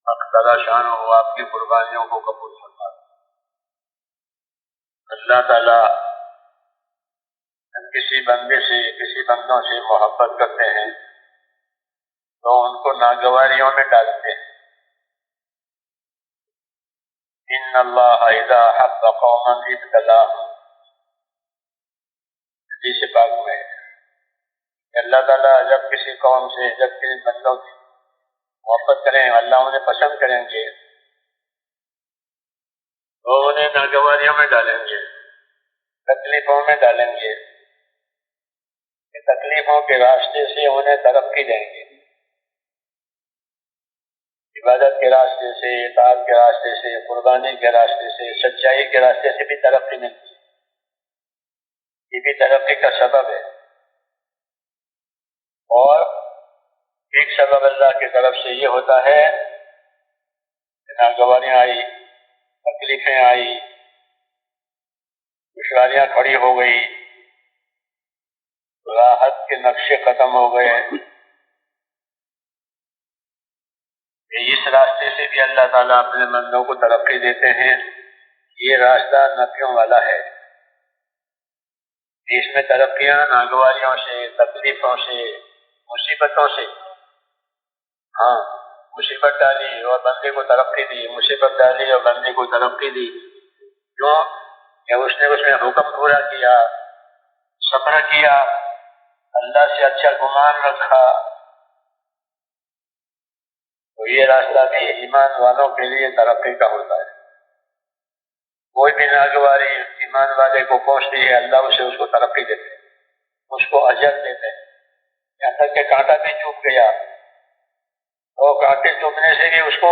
حق تعالیٰ شان ہو آپ کی قربانیوں کو قبول فرما۔ اللہ تعالیٰ کسی بندے سے کسی بندوں سے محبت کرتے ہیں تو ان کو ناگواریوں میں ڈالتے ہیں۔ ان اللہ اذا احب قوما ابتلاهم، حدیث پاک میں کہ اللہ تعالیٰ جب کسی قوم سے جب کسی بندوں سے محبت کریں، اللہ انہیں پسند کریں گے تو انہیں ناگواریوں میں ڈالیں گے، تکلیفوں میں ڈالیں گے، تکلیفوں کے راستے سے انہیں ترقی دیں گے، عبادت کے راستے سے، اطاعت کے راستے سے، قربانی کے راستے سے، سچائی کے راستے سے بھی ترقی ملتی ہے، یہ بھی ترقی کا سبب ہے۔ اور ایک سبب اللہ کی طرف سے یہ ہوتا ہے کہ ناگواریاں آئی، تکلیفیں آئی، دشواریاں کھڑی ہو گئی، راحت کے نقشے ختم ہو گئے، اس راستے سے بھی اللہ تعالیٰ اپنے بندوں کو ترقی دیتے ہیں۔ یہ راستہ نفیوں والا ہے، اس میں ترقیاں ناگواریوں سے، تکلیفوں سے، مصیبتوں سے۔ ہاں، مصیبت ڈالی اور بندے کو ترقی دی، مصیبت ڈالی اور بندے کو ترقی دی، کیوں کہ اس نے حکم پورا کیا، صبر کیا، اللہ سے اچھا گمان رکھا۔ تو یہ راستہ بھی ایمان والوں کے لیے ترقی کا ہوتا ہے۔ کوئی بھی ناگواری ایمان والے کو پہنچتی ہے، اللہ اسے اس کو ترقی دیتے ہیں، اس کو اجر دیتے ہیں، یہاں تک کہ کانٹا بھی چوب گیا اور کانٹے چوبنے سے بھی اس کو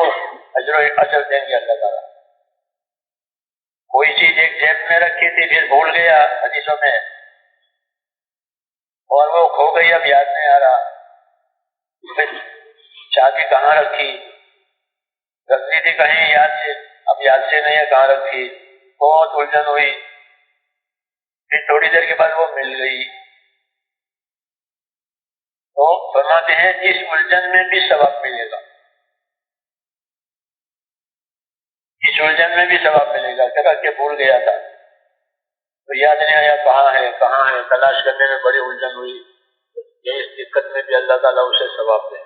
اجر دیں گے اللہ تعالیٰ۔ کوئی چیز ایک جیب میں رکھی تھی پھر بھول گیا حدیثوں میں، اور وہ کھو گئی، اب یاد نہیں آ رہا، چابی کہاں رکھی، رکھی تھی کہیں یاد سے، اب یاد سے نہیں ہے کہاں رکھی، بہت الجھن ہوئی، پھر تھوڑی دیر کے بعد وہ مل گئی۔ تو فرماتے ہیں اس الجھن میں بھی ثواب ملے گا، اس الجھن میں بھی ثواب ملے گا، کہ بھول گیا تھا تو یاد نہیں آیا کہاں ہے، تلاش کرنے میں بڑی الجھن ہوئی، یہ اس دقت میں بھی اللہ تعالیٰ اسے ثواب دے۔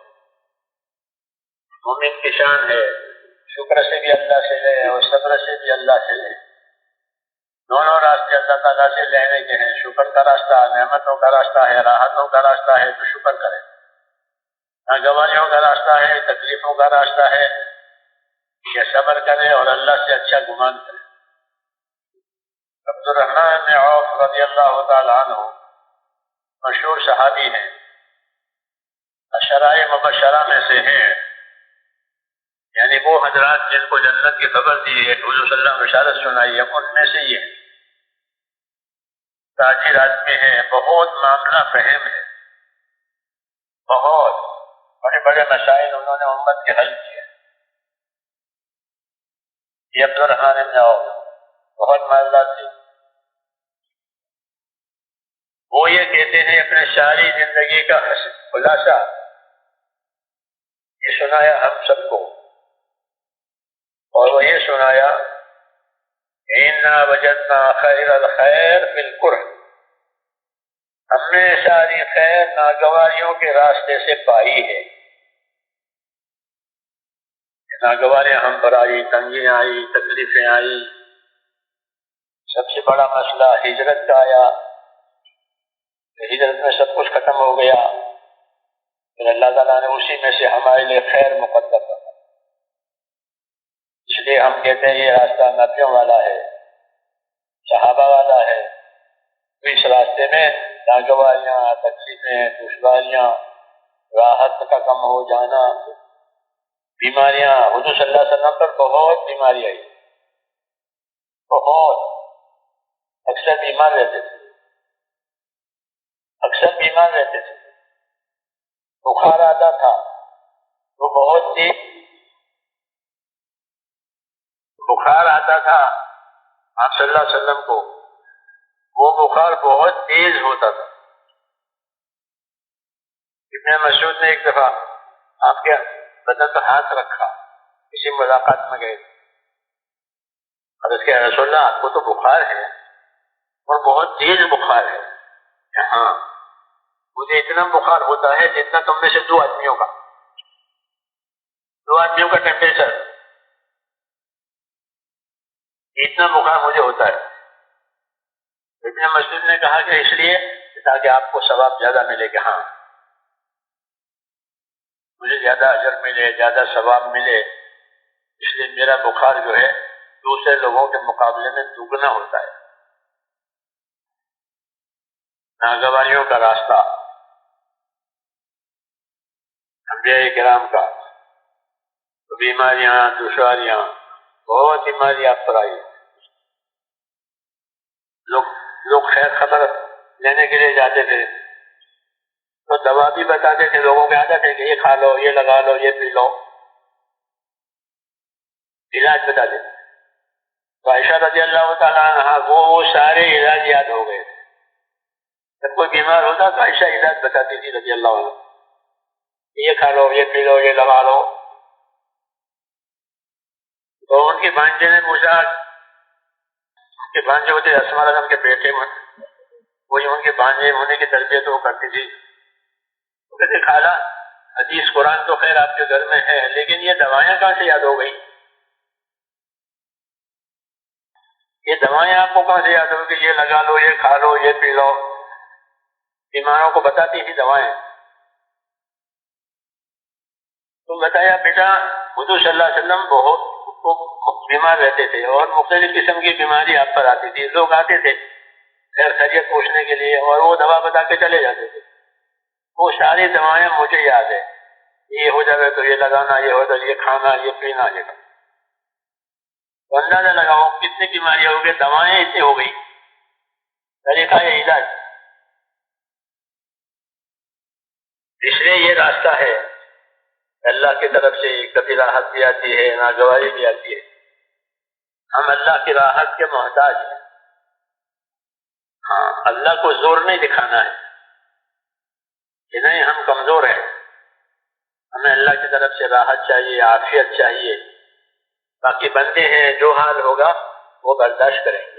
مومن کی شان ہے شکر سے بھی اللہ سے لے اور صبر سے بھی اللہ سے لے، دونوں راستے اللہ تعالیٰ سے لینے کے ہیں۔ شکر کا راستہ نعمتوں کا راستہ ہے، راحتوں کا راستہ ہے تو شکر کرے، ناگواریوں کا راستہ ہے، تکلیفوں کا راستہ ہے کہ صبر کرے اور اللہ سے اچھا گمان کرے۔ عبد الرحمن بن عوف رضی اللہ تعالیٰ عنہ مشہور صحابی ہیں، عشرۂ مبشرہ میں سے ہیں، یعنی وہ حضرات جن کو جنت کی خبر دی ہے، حضور صلی اللہ علیہ وسلم بشارت سنائی ہے، ان میں سے یہ تاجر آدمی ہے، بہت معاملہ فہم ہے، بہت بڑے بڑے مسائل انہوں نے امت کے حل کیے۔ یہ عبد الرحمن بن عوف بہت مالدار تھے۔ وہ یہ کہتے ہیں اپنے ساری زندگی کا خلاصہ یہ سنایا ہم سب کو، اور وہ یہ سنایا اِنَّا وَجَدْنَا خَيْرَ الْخَيْرِ فِي الْكُرْهِ، ہم نے ساری خیر ناگواریوں کے راستے سے پائی ہے۔ ناگواریاں ہم پر آئی، تنگیاں آئی، تکلیفیں آئی، سب سے بڑا مسئلہ ہجرت کا آیا، ہجرت میں سب کچھ ختم ہو گیا، پھر اللہ تعالیٰ نے اسی میں سے ہمارے لیے خیر مقدر کر، اس لیے ہم کہتے ہیں یہ راستہ نبیوں والا ہے، صحابہ والا ہے۔ تو اس راستے میں ناگواریاں، تکلیفیں، دشواریاں، راحت کا کم ہو جانا، بیماریاں، حضور صلی اللہ علیہ وسلم پر بہت بیماری آئی، بہت، اکثر بیمار رہتے تھے، بخار آتا تھا وہ بہت تیز، بخار آتا تھا آپ صلی اللہ علیہ وسلم کو، وہ بخار بہت تیز ہوتا تھا۔ ابن مسعود نے ایک دفعہ آپ کے بدن پر ہاتھ رکھا کسی ملاقات میں گئے حضرت کے رسول اللہ آپ کو تو بخار ہے اور بہت تیز بخار ہے، ہاں مجھے اتنا بخار ہوتا ہے جتنا تم میں سے دو آدمیوں کا ٹیمپریچر، اتنا بخار مجھے ہوتا ہے۔ ابن مسعود نے کہا کہ اس لیے تاکہ آپ کو ثواب زیادہ ملے، کہ ہاں مجھے زیادہ اجر ملے، زیادہ ثواب ملے، اس لیے میرا بخار جو ہے دوسرے لوگوں کے مقابلے میں دگنا ہوتا ہے۔ ناگواریوں کا راستہ انبیاء کرام کا، بیماریاں، دشواریاں، بہت بیماری آپ پر آئی، لوگ خیر خبر لینے کے لیے جاتے تھے تو دوا بھی بتاتے تھے، لوگوں کے عادت ہے کہ یہ کھا لو، یہ لگا لو، یہ پی لو، علاج بتاتے تھے۔ تو عائشہ رضی اللہ تعالیٰ عنہ وہ سارے علاج یاد ہو گئے، جب کوئی بیمار ہوتا تو عائشہ علاج بتاتی تھی رضی اللہ عنہ، یہ کھا لو، یہ پی لو، یہ لگا لو۔ تو ان کے بھانجے نے پوچھا، ان کے بھانجے ہوتے اسماء رضی کے بیٹے، وہی ان کے بھانجے ہونے کی تربیت وہ کرتی تھی، وہ کہتے خالہ حدیث قرآن تو خیر آپ کے گھر میں ہے، لیکن یہ دوائیں کہاں سے یاد ہو گئی؟ یہ دوائیں آپ کو کہاں سے یاد ہو کہ یہ لگا لو، یہ کھا لو، یہ پی لو؟ بیماروں کو بتاتی تھی دوائیں۔ تو بتایا بیٹا حضور صلی اللہ علیہ وسلم بہت بیمار رہتے تھے اور مختلف قسم کی بیماری آپ پر آتی تھی، لوگ آتے تھے خیر خیریت پوچھنے کے لیے اور وہ دوا بتا کے چلے جاتے تھے، وہ ساری دوائیں مجھے یاد ہے، یہ ہو جائے تو یہ لگانا، یہ ہو جائے یہ کھانا، یہ پینا، یہ کھانا۔ تو اندازہ لگاؤ کتنی بیماریاں ہو گئی، دوائیں اتنی ہو گئی، طریقہ یہ علاج۔ اس لیے یہ راستہ ہے، اللہ کی طرف سے کبھی راحت بھی آتی ہے، ناگواری بھی آتی ہے، ہم اللہ کی راحت کے محتاج ہیں۔ ہاں اللہ کو زور نہیں دکھانا ہے کہ نہیں ہم کمزور ہیں، ہمیں اللہ کی طرف سے راحت چاہیے، عافیت چاہیے، باقی بندے ہیں جو حال ہوگا وہ برداشت کریں گے۔